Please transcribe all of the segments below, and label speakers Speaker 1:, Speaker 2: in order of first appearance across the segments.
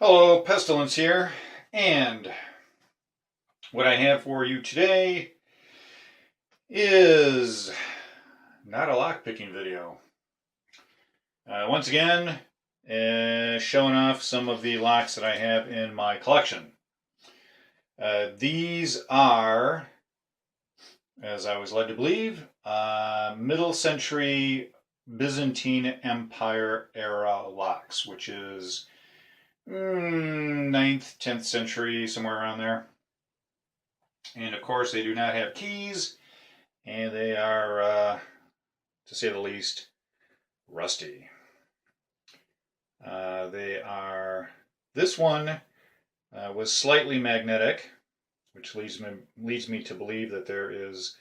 Speaker 1: Hello, Pestilence here, and what I have for you today is not a lockpicking video. Once again, showing off some of the locks that I have in my collection. These are, as I was led to believe, middle century Byzantine Empire era locks, which is 9th, 10th century, somewhere around there. And of course, they do not have keys, and they are, to say the least, rusty. This one was slightly magnetic, which leads me to believe that there is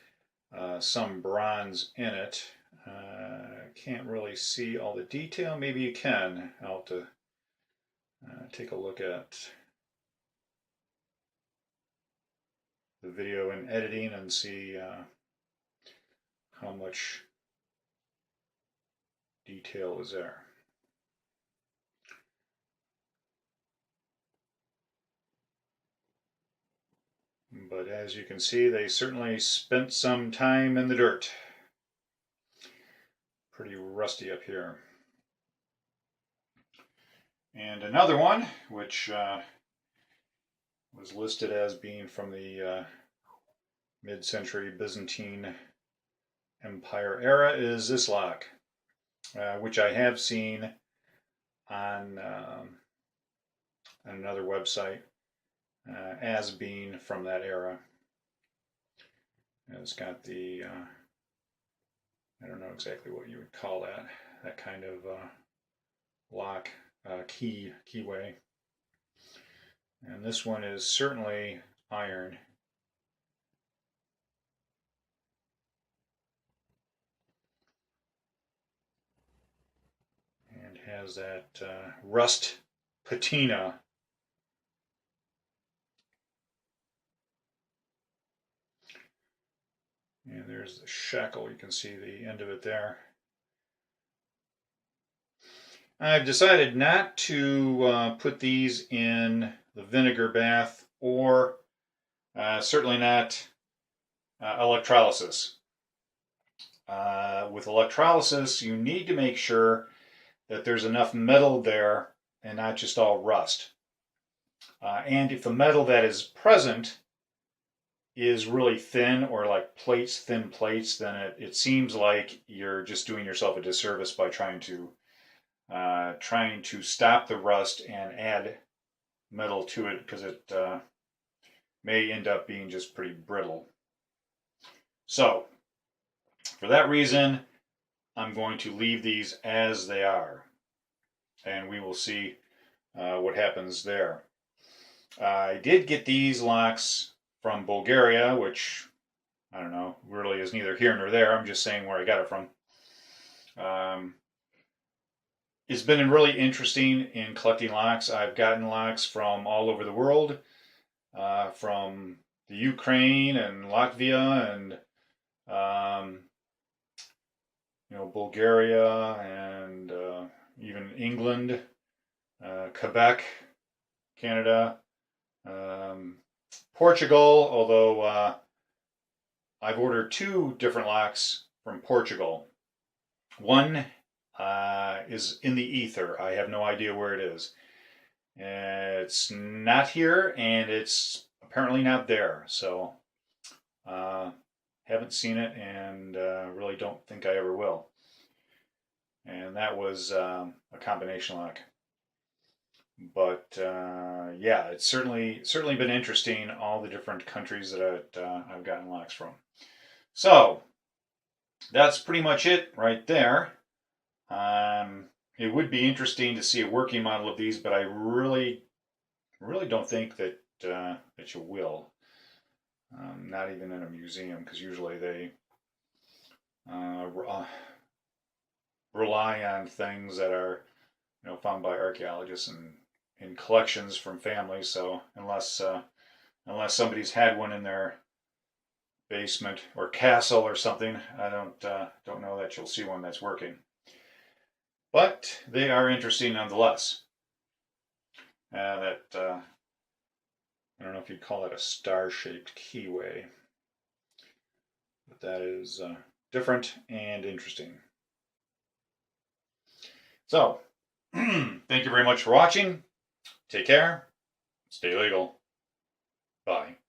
Speaker 1: some bronze in it. Can't really see all the detail. Maybe you can. I'll have to take a look at the video in editing and see how much detail is there. But as you can see, they certainly spent some time in the dirt. Pretty rusty up here. And another one, which was listed as being from the mid-century Byzantine Empire era, is this lock, which I have seen on another website as being from that era. It's got the, I don't know exactly what you would call that kind of lock, keyway. And this one is certainly iron. And has that rust patina. And there's the shackle. You can see the end of it there. I've decided not to put these in the vinegar bath, or certainly not electrolysis. With electrolysis, you need to make sure that there's enough metal there and not just all rust. And if the metal that is present is really thin, or like thin plates, then it seems like you're just doing yourself a disservice by trying to stop the rust and add metal to it, because it may end up being just pretty brittle. So, for that reason, I'm going to leave these as they are, and we will see what happens there. I did get these locks from Bulgaria, which, I don't know, really is neither here nor there. I'm just saying where I got it from. It's been really interesting in collecting locks. I've gotten locks from all over the world, from the Ukraine and Latvia and Bulgaria and even England, Quebec, Canada, Portugal, although I've ordered 2 different locks from Portugal. One is in the ether. I have no idea where it is. It's not here, and it's apparently not there. So, haven't seen it, and really don't think I ever will. And that was a combination lock. But yeah, it's certainly been interesting, all the different countries that I've gotten locks from. So that's pretty much it right there. It would be interesting to see a working model of these, but I really don't think that you will. Not even in a museum, because usually they rely on things that are found by archaeologists and in collections from families. So unless somebody's had one in their basement or castle or something, I don't know that you'll see one that's working. But they are interesting nonetheless. That I don't know if you'd call that a star-shaped keyway, but that is different and interesting. So, thank you very much for watching. Take care. Stay legal. Bye.